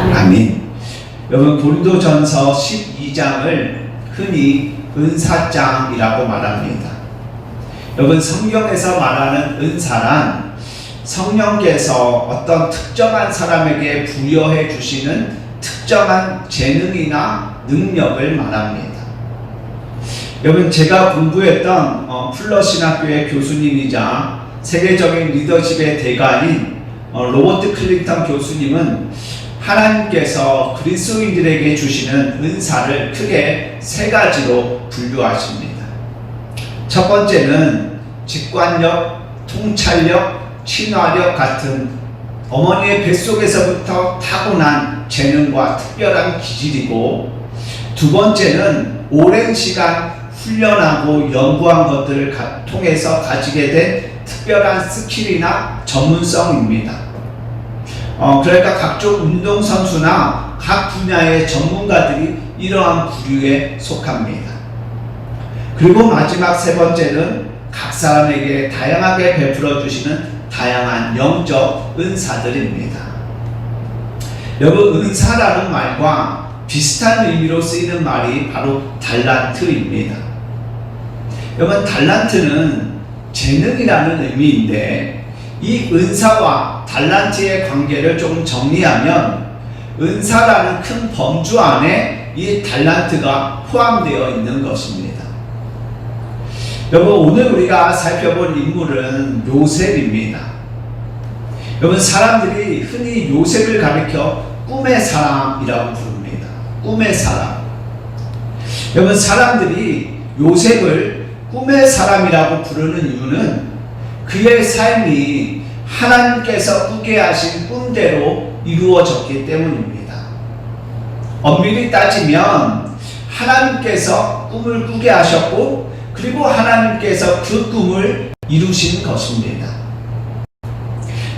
아멘. 여러분, 고린도전서 12장을 흔히 은사장이라고 말합니다. 여러분, 성경에서 말하는 은사란 성령께서 어떤 특정한 사람에게 부여해 주시는 특정한 재능이나 능력을 말합니다. 여러분, 제가 공부했던 풀러신학교의 교수님이자 세계적인 리더십의 대가인 로버트 클린턴 교수님은 하나님께서 그리스도인들에게 주시는 은사를 크게 세 가지로 분류하십니다. 첫 번째는 직관력, 통찰력, 친화력 같은 어머니의 뱃속에서부터 타고난 재능과 특별한 기질이고, 두 번째는 오랜 시간 훈련하고 연구한 것들을 통해서 가지게 된 특별한 스킬이나 전문성입니다. 그러니까 각종 운동선수나 각 분야의 전문가들이 이러한 부류에 속합니다. 그리고 마지막 세 번째는 각 사람에게 다양하게 베풀어 주시는 다양한 영적 은사들입니다. 여러분, 은사라는 말과 비슷한 의미로 쓰이는 말이 바로 달란트입니다. 여러분, 달란트는 재능이라는 의미인데, 이 은사와 달란트의 관계를 조금 정리하면 은사라는 큰 범주 안에 이 달란트가 포함되어 있는 것입니다. 여러분, 오늘 우리가 살펴볼 인물은 요셉입니다. 여러분, 사람들이 흔히 요셉을 가리켜 꿈의 사람이라고 부릅니다. 꿈의 사람. 여러분, 사람들이 요셉을 꿈의 사람이라고 부르는 이유는 그의 삶이 하나님께서 꾸게 하신 꿈대로 이루어졌기 때문입니다. 엄밀히 따지면 하나님께서 꿈을 꾸게 하셨고, 그리고 하나님께서 그 꿈을 이루신 것입니다.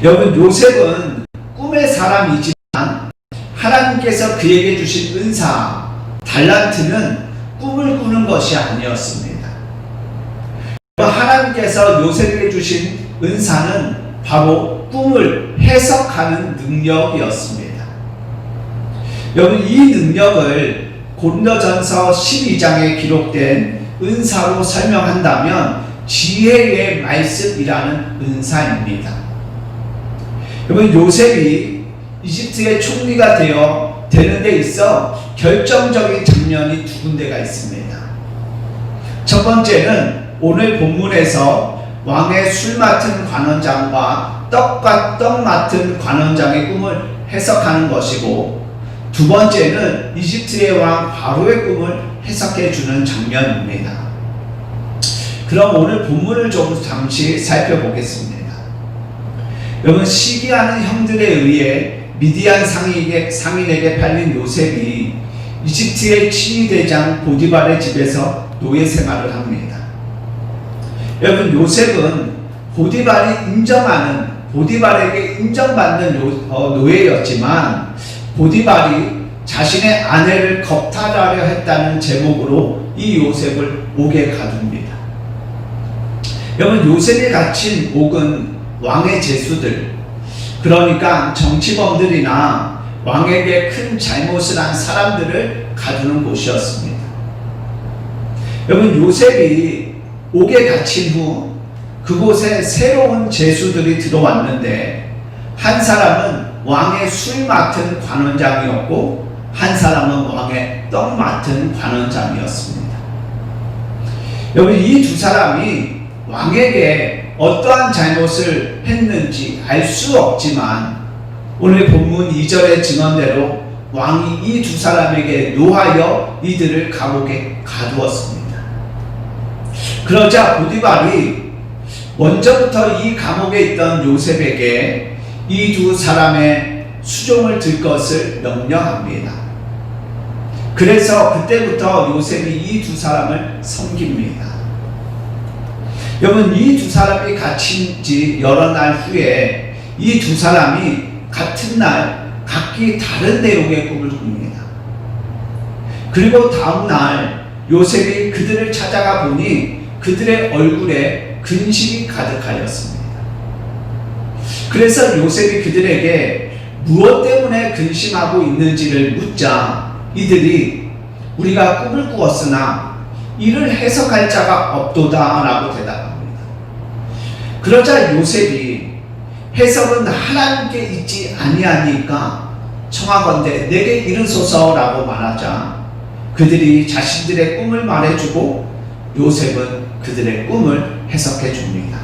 여러분, 요셉은 꿈의 사람이지만 하나님께서 그에게 주신 은사, 달란트는 꿈을 꾸는 것이 아니었습니다. 하나님께서 요셉에게 주신 은사는 바로 꿈을 해석하는 능력이었습니다. 여러분, 이 능력을 고린도전서 12장에 기록된 은사로 설명한다면 지혜의 말씀이라는 은사입니다. 여러분, 요셉이 이집트의 총리가 되는 데 있어 결정적인 장면이 두 군데가 있습니다. 첫 번째는 오늘 본문에서 왕의 술 맡은 관원장과 떡 맡은 관원장의 꿈을 해석하는 것이고, 두 번째는 이집트의 왕 바로의 꿈을 해석해 주는 장면입니다. 그럼 오늘 본문을 좀 잠시 살펴보겠습니다. 여러분, 시기하는 형들에 의해 미디안 상인에게 팔린 요셉이 이집트의 친위대장 보디발의 집에서 노예 생활을 합니다. 여러분, 요셉은 보디발에게 인정받는 노예였지만, 보디발이 자신의 아내를 겁탈하려 했다는 제목으로 이 요셉을 옥에 가둡니다. 여러분, 요셉이 갇힌 옥은 왕의 제수들, 그러니까 정치범들이나 왕에게 큰 잘못을 한 사람들을 가두는 곳이었습니다. 여러분, 요셉이 옥에 갇힌 후 그곳에 새로운 제수들이 들어왔는데, 한 사람은 왕의 술 맡은 관원장이었고 한 사람은 왕의 떡 맡은 관원장이었습니다. 여러분, 이 두 사람이 왕에게 어떠한 잘못을 했는지 알 수 없지만, 오늘 본문 2절의 증언대로 왕이 이 두 사람에게 노하여 이들을 감옥에 가두었습니다. 그러자 보디발이 먼저부터 이 감옥에 있던 요셉에게 이 두 사람의 수종을 들 것을 명령합니다. 그래서 그때부터 요셉이 이 두 사람을 섬깁니다. 여러분, 이 두 사람이 갇힌 지 여러 날 후에 이 두 사람이 같은 날 각기 다른 내용의 꿈을 꿉니다. 그리고 다음 날 요셉이 그들을 찾아가 보니 그들의 얼굴에 근심이 가득하였습니다. 그래서 요셉이 그들에게 무엇 때문에 근심하고 있는지를 묻자 이들이 우리가 꿈을 꾸었으나 이를 해석할 자가 없도다 라고 대답합니다. 그러자 요셉이 해석은 하나님께 있지 아니하니까 청하건대 내게 이르소서라고 말하자 그들이 자신들의 꿈을 말해주고 요셉은 그들의 꿈을 해석해 줍니다.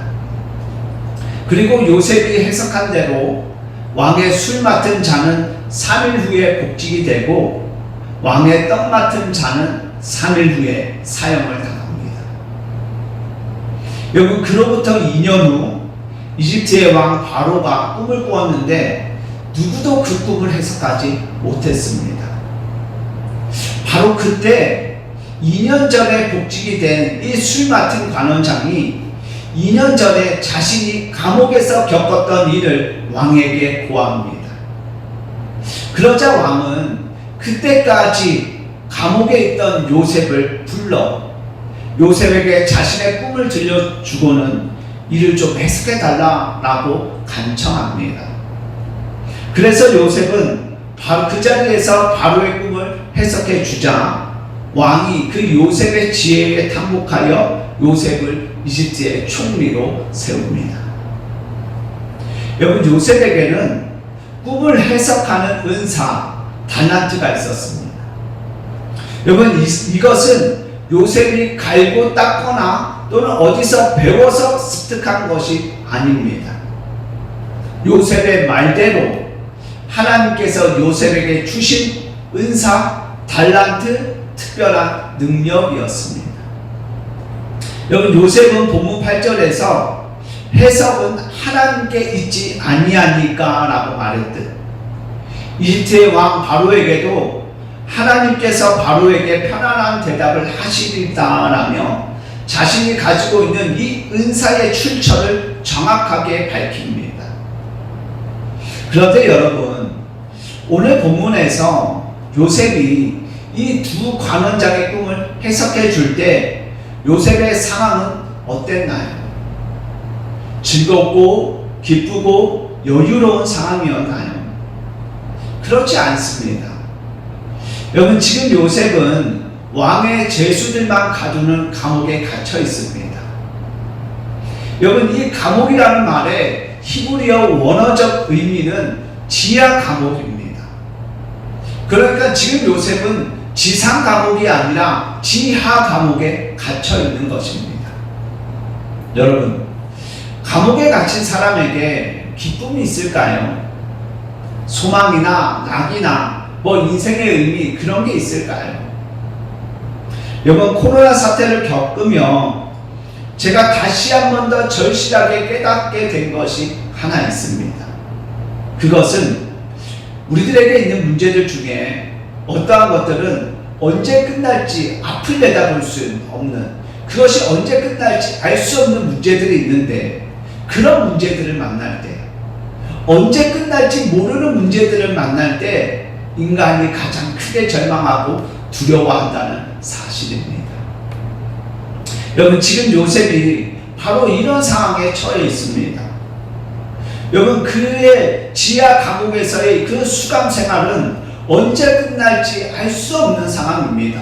그리고 요셉이 해석한 대로 왕의 술 맡은 자는 3일 후에 복직이 되고 왕의 떡 맡은 자는 3일 후에 사형을 당합니다. 여러분, 그로부터 2년 후 이집트의 왕 바로가 꿈을 꾸었는데 누구도 그 꿈을 해석하지 못했습니다. 바로 그때 2년 전에 복직이 된 이 술 맡은 관원장이 2년 전에 자신이 감옥에서 겪었던 일을 왕에게 고합니다. 그러자 왕은 그때까지 감옥에 있던 요셉을 불러 요셉에게 자신의 꿈을 들려주고는 이를 좀 해석해달라고 간청합니다. 그래서 요셉은 바로 그 자리에서 바로의 꿈을 해석해 주자 왕이 그 요셉의 지혜에 탐복하여 요셉을 이집트의 총리로 세웁니다. 여러분, 요셉에게는 꿈을 해석하는 은사, 달란트가 있었습니다. 여러분, 이것은 요셉이 갈고 닦거나 또는 어디서 배워서 습득한 것이 아닙니다. 요셉의 말대로 하나님께서 요셉에게 주신 은사, 달란트, 특별한 능력이었습니다. 여러분, 요셉은 본문 8절에서 해석은 하나님께 있지 아니하니까 라고 말했듯 이집트의 왕 바로에게도 하나님께서 바로에게 편안한 대답을 하시리다라며 자신이 가지고 있는 이 은사의 출처를 정확하게 밝힙니다. 그런데 여러분, 오늘 본문에서 요셉이 이 두 관원장의 꿈을 해석해 줄 때 요셉의 상황은 어땠나요? 즐겁고 기쁘고 여유로운 상황이었나요? 그렇지 않습니다. 여러분, 지금 요셉은 왕의 죄수들만 가두는 감옥에 갇혀 있습니다. 여러분, 이 감옥이라는 말의 히브리어 원어적 의미는 지하 감옥입니다. 그러니까 지금 요셉은 지상 감옥이 아니라 지하 감옥에 갇혀 있는 것입니다. 여러분, 감옥에 갇힌 사람에게 기쁨이 있을까요? 소망이나 낙이나 인생의 의미, 그런 게 있을까요? 여러분, 코로나 사태를 겪으며 제가 다시 한 번 더 절실하게 깨닫게 된 것이 하나 있습니다. 그것은 우리들에게 있는 문제들 중에 어떠한 것들은 언제 끝날지 앞을 내다볼 수 없는, 그것이 언제 끝날지 알 수 없는 문제들이 있는데, 그런 문제들을 만날 때, 언제 끝날지 모르는 문제들을 만날 때 인간이 가장 크게 절망하고 두려워한다는 사실입니다. 여러분, 지금 요셉이 바로 이런 상황에 처해 있습니다. 여러분, 그의 지하 감옥에서의 그 수감 생활은 언제 끝날지 알 수 없는 상황입니다.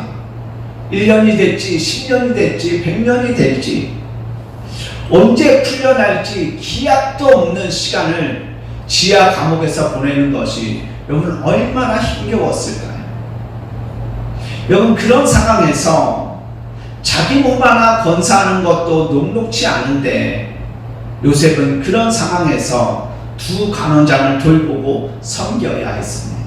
1년이 될지 10년이 될지 100년이 될지 언제 풀려날지 기약도 없는 시간을 지하 감옥에서 보내는 것이 여러분 얼마나 힘겨웠을까요? 여러분, 그런 상황에서 자기 몸 하나 건사하는 것도 녹록치 않은데 요셉은 그런 상황에서 두 간원장을 돌보고 섬겨야 했습니다.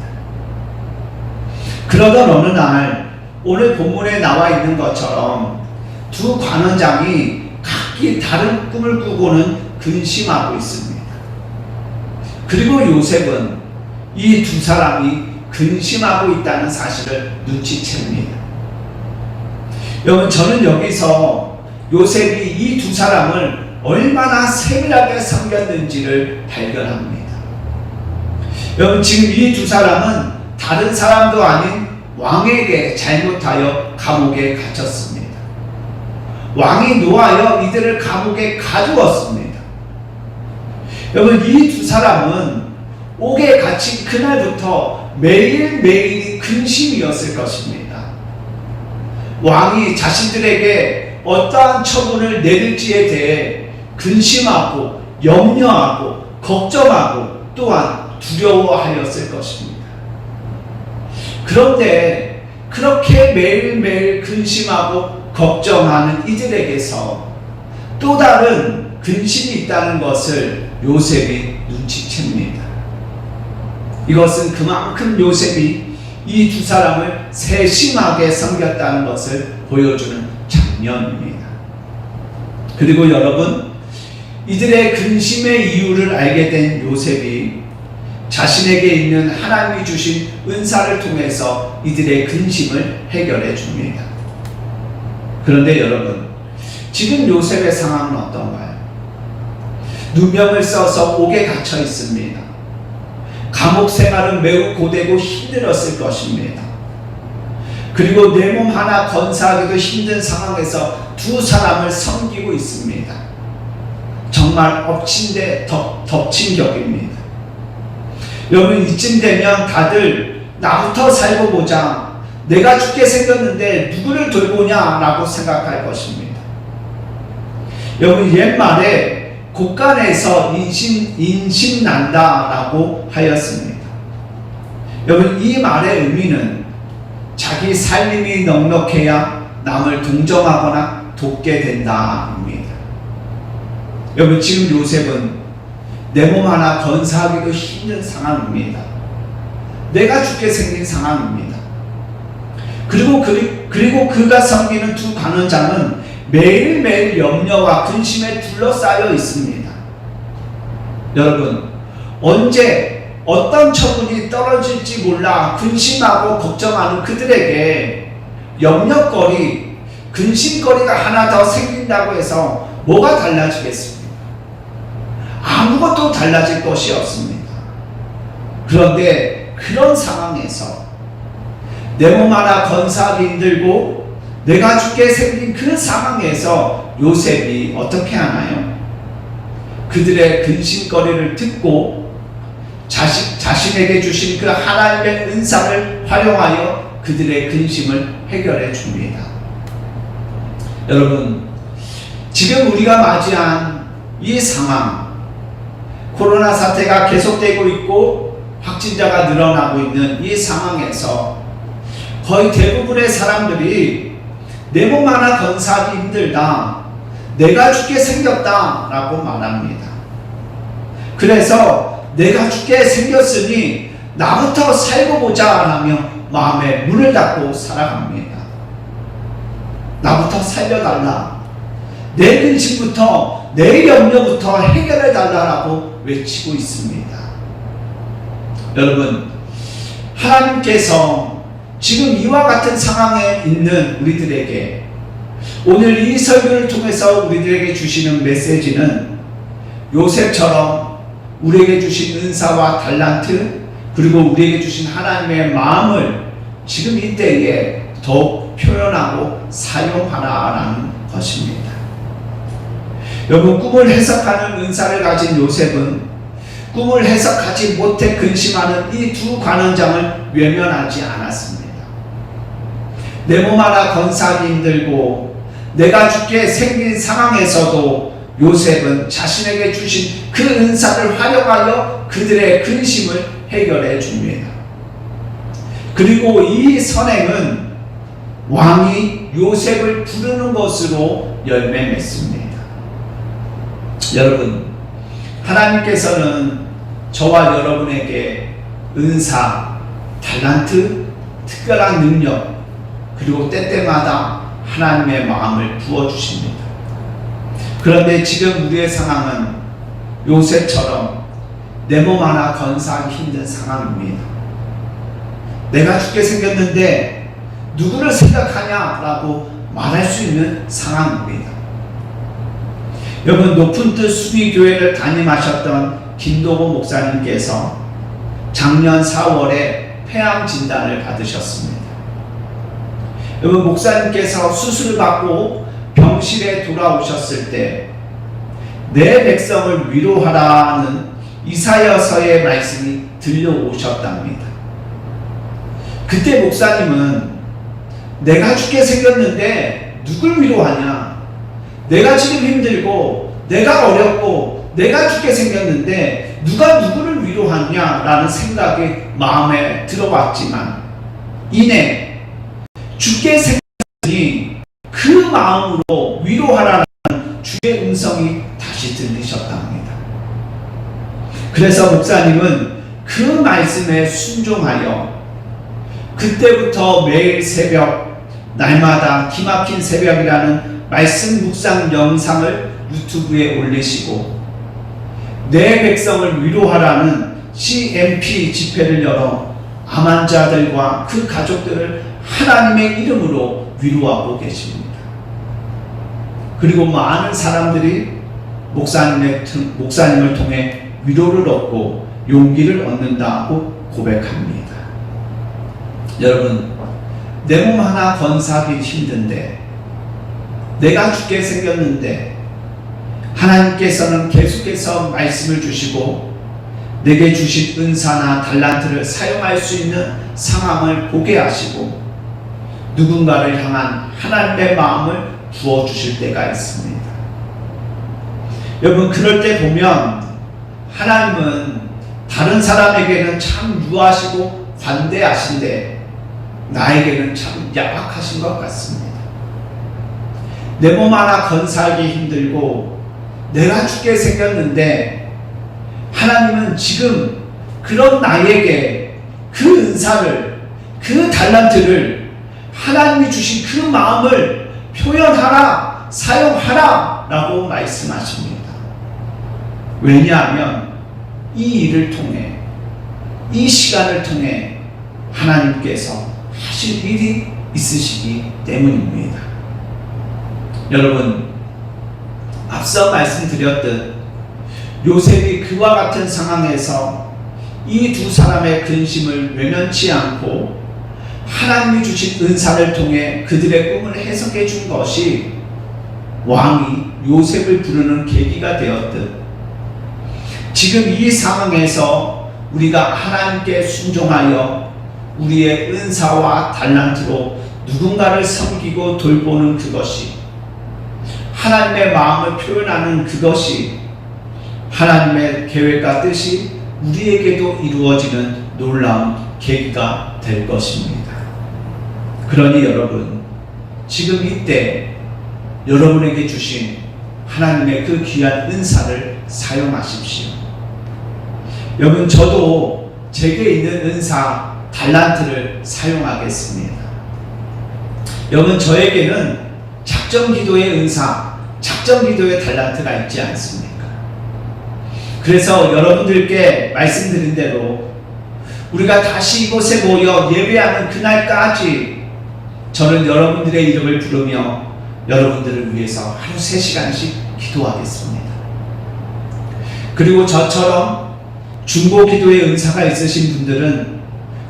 그러던 어느 날 오늘 본문에 나와 있는 것처럼 두 관원장이 각기 다른 꿈을 꾸고는 근심하고 있습니다. 그리고 요셉은 이 두 사람이 근심하고 있다는 사실을 눈치챕니다. 여러분, 저는 여기서 요셉이 이 두 사람을 얼마나 세밀하게 섬겼는지를 발견합니다. 여러분, 지금 이 두 사람은 다른 사람도 아닌 왕에게 잘못하여 감옥에 갇혔습니다. 왕이 노하여 이들을 감옥에 가두었습니다. 여러분, 이 두 사람은 옥에 갇힌 그날부터 매일매일이 근심이었을 것입니다. 왕이 자신들에게 어떠한 처분을 내릴지에 대해 근심하고 염려하고 걱정하고 또한 두려워하였을 것입니다. 그런데 그렇게 매일매일 근심하고 걱정하는 이들에게서 또 다른 근심이 있다는 것을 요셉이 눈치챕니다. 이것은 그만큼 요셉이 이 두 사람을 세심하게 섬겼다는 것을 보여주는 장면입니다. 그리고 여러분, 이들의 근심의 이유를 알게 된 요셉이 자신에게 있는 하나님이 주신 은사를 통해서 이들의 근심을 해결해 줍니다. 그런데 여러분, 지금 요셉의 상황은 어떤가요? 누명을 써서 옥에 갇혀 있습니다. 감옥 생활은 매우 고되고 힘들었을 것입니다. 그리고 내 몸 하나 건사하기도 힘든 상황에서 두 사람을 섬기고 있습니다. 정말 엎친 데 덮친 격입니다. 여러분, 이쯤 되면 다들 나부터 살고 보자, 내가 죽게 생겼는데 누구를 돌보냐라고 생각할 것입니다. 여러분, 옛말에 곳간에서 인심 난다라고 하였습니다. 여러분, 이 말의 의미는 자기 살림이 넉넉해야 남을 동정하거나 돕게 된다입니다. 여러분, 지금 요셉은 내 몸 하나 건사하기도 힘든 상황입니다. 내가 죽게 생긴 상황입니다. 그리고 그가 섬기는 두 간원장은 매일매일 염려와 근심에 둘러싸여 있습니다. 여러분, 언제 어떤 처분이 떨어질지 몰라 근심하고 걱정하는 그들에게 염려거리, 근심거리가 하나 더 생긴다고 해서 뭐가 달라지겠습니까? 아무것도 달라질 것이 없습니다. 그런데 그런 상황에서 내 몸 하나 건사하기 힘들고 내가 죽게 생긴 그 상황에서 요셉이 어떻게 하나요? 그들의 근심거리를 듣고 자신에게 주신 그 하나님의 은사를 활용하여 그들의 근심을 해결해 줍니다. 여러분, 지금 우리가 맞이한 이 상황, 코로나 사태가 계속되고 있고 확진자가 늘어나고 있는 이 상황에서 거의 대부분의 사람들이 내 몸 하나 건사하기 힘들다, 내가 죽게 생겼다 라고 말합니다. 그래서 내가 죽게 생겼으니 나부터 살고 보자 라며 마음에 문을 닫고 살아갑니다. 나부터 살려달라, 내 근심부터 내 염려부터 해결해 달라고 외치고 있습니다. 여러분, 하나님께서 지금 이와 같은 상황에 있는 우리들에게 오늘 이 설교를 통해서 우리들에게 주시는 메시지는 요셉처럼 우리에게 주신 은사와 달란트, 그리고 우리에게 주신 하나님의 마음을 지금 이때에 더욱 표현하고 사용하라라는 것입니다. 여러분, 꿈을 해석하는 은사를 가진 요셉은 꿈을 해석하지 못해 근심하는 이 두 관원장을 외면하지 않았습니다. 내 몸 하나 건사하기 힘들고 내가 죽게 생긴 상황에서도 요셉은 자신에게 주신 그 은사를 활용하여 그들의 근심을 해결해 줍니다. 그리고 이 선행은 왕이 요셉을 부르는 것으로 열매 맺습니다. 여러분, 하나님께서는 저와 여러분에게 은사, 달란트, 특별한 능력, 그리고 때때마다 하나님의 마음을 부어주십니다. 그런데 지금 우리의 상황은 요셉처럼 내 몸 하나 건사하기 힘든 상황입니다. 내가 죽게 생겼는데 누구를 생각하냐라고 말할 수 있는 상황입니다. 여러분, 높은 뜻 수비교회를 담임하셨던 김도보 목사님께서 작년 4월에 폐암 진단을 받으셨습니다. 여러분, 목사님께서 수술을 받고 병실에 돌아오셨을 때 내 백성을 위로하라는 이사야서의 말씀이 들려오셨답니다. 그때 목사님은 내가 죽게 생겼는데 누굴 위로하냐? 내가 지금 힘들고 내가 어렵고 내가 죽게 생겼는데 누가 누구를 위로하냐라는 생각이 마음에 들어왔지만 이내 죽게 생겼으니 그 마음으로 위로하라는 주의 음성이 다시 들리셨답니다. 그래서 목사님은 그 말씀에 순종하여 그때부터 매일 새벽, 날마다 기막힌 새벽이라는 말씀 묵상 영상을 유튜브에 올리시고 내 백성을 위로하라는 CMP 집회를 열어 암 환자들과 그 가족들을 하나님의 이름으로 위로하고 계십니다. 그리고 많은 사람들이 목사님을 통해 위로를 얻고 용기를 얻는다고 고백합니다. 여러분, 내 몸 하나 건사하기 힘든데 내가 죽게 생겼는데 하나님께서는 계속해서 말씀을 주시고 내게 주신 은사나 달란트를 사용할 수 있는 상황을 보게 하시고 누군가를 향한 하나님의 마음을 부어주실 때가 있습니다. 여러분, 그럴 때 보면 하나님은 다른 사람에게는 참 유하시고 관대하신데 나에게는 참 야박하신 것 같습니다. 내 몸 하나 건사하기 힘들고 내가 죽게 생겼는데 하나님은 지금 그런 나에게 그 은사를, 그 달란트를 하나님이 주신 그 마음을 표현하라, 사용하라 라고 말씀하십니다. 왜냐하면 이 일을 통해, 이 시간을 통해 하나님께서 하실 일이 있으시기 때문입니다. 여러분, 앞서 말씀드렸듯 요셉이 그와 같은 상황에서 이 두 사람의 근심을 외면치 않고 하나님이 주신 은사를 통해 그들의 꿈을 해석해 준 것이 왕이 요셉을 부르는 계기가 되었듯 지금 이 상황에서 우리가 하나님께 순종하여 우리의 은사와 달란트로 누군가를 섬기고 돌보는 그것이, 하나님의 마음을 표현하는 그것이 하나님의 계획과 뜻이 우리에게도 이루어지는 놀라운 계기가 될 것입니다. 그러니 여러분, 지금 이때 여러분에게 주신 하나님의 그 귀한 은사를 사용하십시오. 여러분, 저도 제게 있는 은사, 달란트를 사용하겠습니다. 여러분, 저에게는 작정 기도의 은사, 작정 기도의 달란트가 있지 않습니까? 그래서 여러분들께 말씀드린 대로 우리가 다시 이곳에 모여 예배하는 그날까지 저는 여러분들의 이름을 부르며 여러분들을 위해서 하루 3시간씩 기도하겠습니다. 그리고 저처럼 중보 기도의 은사가 있으신 분들은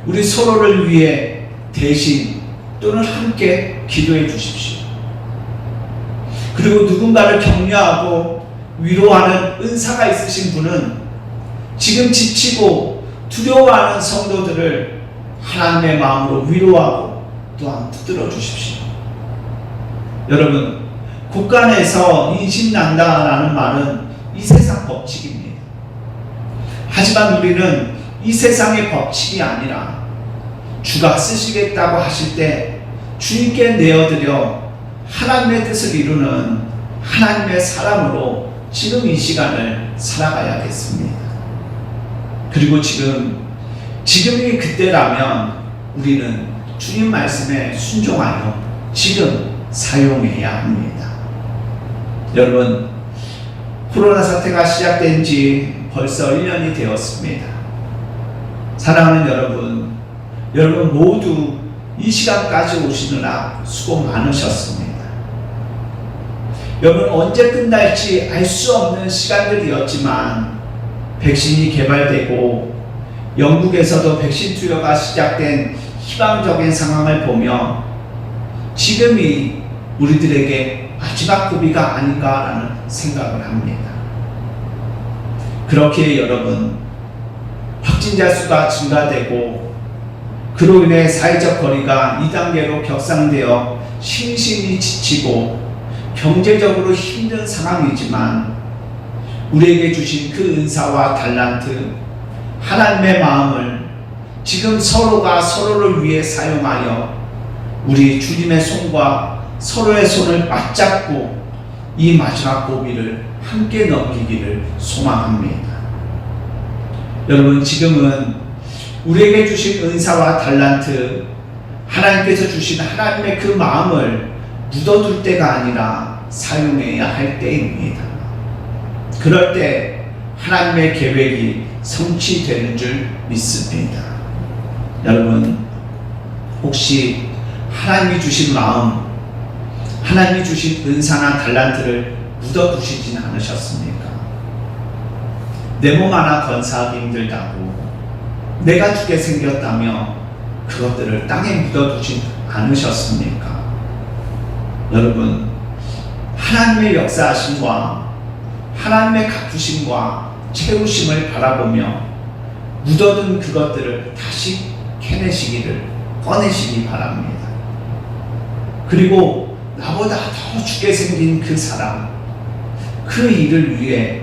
우리 서로를 위해 대신 또는 함께 기도해 주십시오. 그리고 누군가를 격려하고 위로하는 은사가 있으신 분은 지금 지치고 두려워하는 성도들을 하나님의 마음으로 위로하고 또한 붙들어 주십시오. 여러분, 국간에서 인신난다라는 말은 이 세상 법칙입니다. 하지만 우리는 이 세상의 법칙이 아니라 주가 쓰시겠다고 하실 때 주님께 내어드려 하나님의 뜻을 이루는 하나님의 사람으로 지금 이 시간을 살아가야겠습니다. 그리고 지금이 그때라면 우리는 주님 말씀에 순종하여 지금 사용해야 합니다. 여러분, 코로나 사태가 시작된 지 벌써 1년이 되었습니다. 사랑하는 여러분 모두 이 시간까지 오시느라 수고 많으셨습니다. 여러분, 언제 끝날지 알 수 없는 시간들이었지만 백신이 개발되고 영국에서도 백신 투여가 시작된 희망적인 상황을 보며 지금이 우리들에게 마지막 고비가 아닌가라는 생각을 합니다. 그렇기에 여러분, 확진자 수가 증가되고 그로 인해 사회적 거리가 2단계로 격상되어 심신이 지치고 경제적으로 힘든 상황이지만 우리에게 주신 그 은사와 달란트, 하나님의 마음을 지금 서로가 서로를 위해 사용하여 우리 주님의 손과 서로의 손을 맞잡고 이 마지막 고비를 함께 넘기기를 소망합니다. 여러분, 지금은 우리에게 주신 은사와 달란트, 하나님께서 주신 하나님의 그 마음을 묻어둘 때가 아니라 사용해야 할 때입니다. 그럴 때 하나님의 계획이 성취되는 줄 믿습니다. 여러분, 혹시 하나님이 주신 마음, 하나님이 주신 은사나 달란트를 묻어두시진 않으셨습니까? 내 몸 하나 건사하기 힘들다고 내가 죽게 생겼다며 그것들을 땅에 묻어두진 않으셨습니까? 여러분, 하나님의 역사하심과 하나님의 갚으심과 채우심을 바라보며 묻어둔 그것들을 다시 캐내시기를 꺼내시기 바랍니다. 그리고 나보다 더 죽게 생긴 그 사람, 그 일을 위해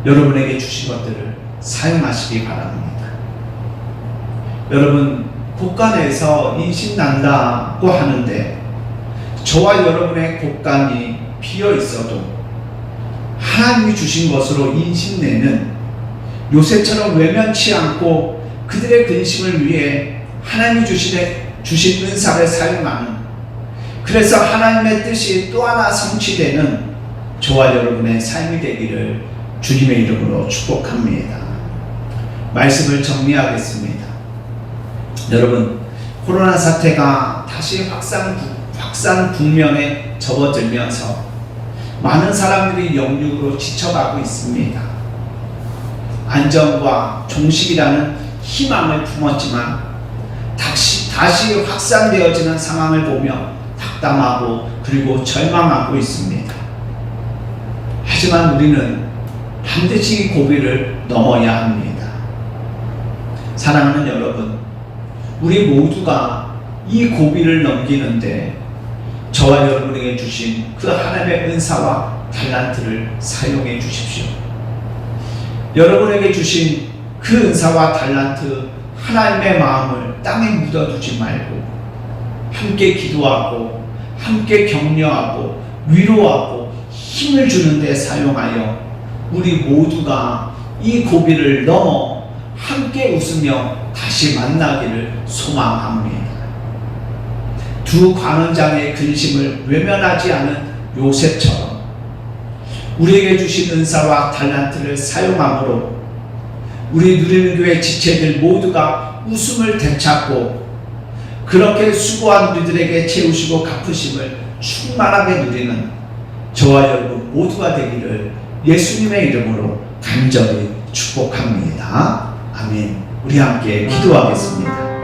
여러분에게 주신 것들을 사용하시기 바랍니다. 여러분, 곳간에서 임신난다고 하는데 저와 여러분의 곳간이 비어 있어도 하나님이 주신 것으로 임신내는 요셉처럼 외면치 않고 그들의 근심을 위해 하나님이 주신 은사를 사용하는, 그래서 하나님의 뜻이 또 하나 성취되는 저와 여러분의 삶이 되기를 주님의 이름으로 축복합니다. 말씀을 정리하겠습니다. 여러분, 코로나 사태가 다시 확산 국면에 접어들면서 많은 사람들이 영육으로 지쳐가고 있습니다. 안정과 종식이라는 희망을 품었지만 다시 확산되어지는 상황을 보며 답답하고 그리고 절망하고 있습니다. 하지만 우리는 반드시 이 고비를 넘어야 합니다. 사랑하는 여러분, 우리 모두가 이 고비를 넘기는데 저와 여러분에게 주신 그 하나님의 은사와 달란트를 사용해 주십시오. 여러분에게 주신 그 은사와 달란트, 하나님의 마음을 땅에 묻어두지 말고 함께 기도하고 함께 격려하고 위로하고 힘을 주는 데 사용하여 우리 모두가 이 고비를 넘어 함께 웃으며 다시 만나기를 소망합니다. 두 관원장의 근심을 외면하지 않은 요셉처럼 우리에게 주신 은사와 달란트를 사용함으로 우리 누리는 교회 지체들 모두가 웃음을 되찾고 그렇게 수고한 우리들에게 채우시고 갚으심을 충만하게 누리는 저와 여러분 모두가 되기를 예수님의 이름으로 간절히 축복합니다. 아멘. 우리 함께 기도하겠습니다.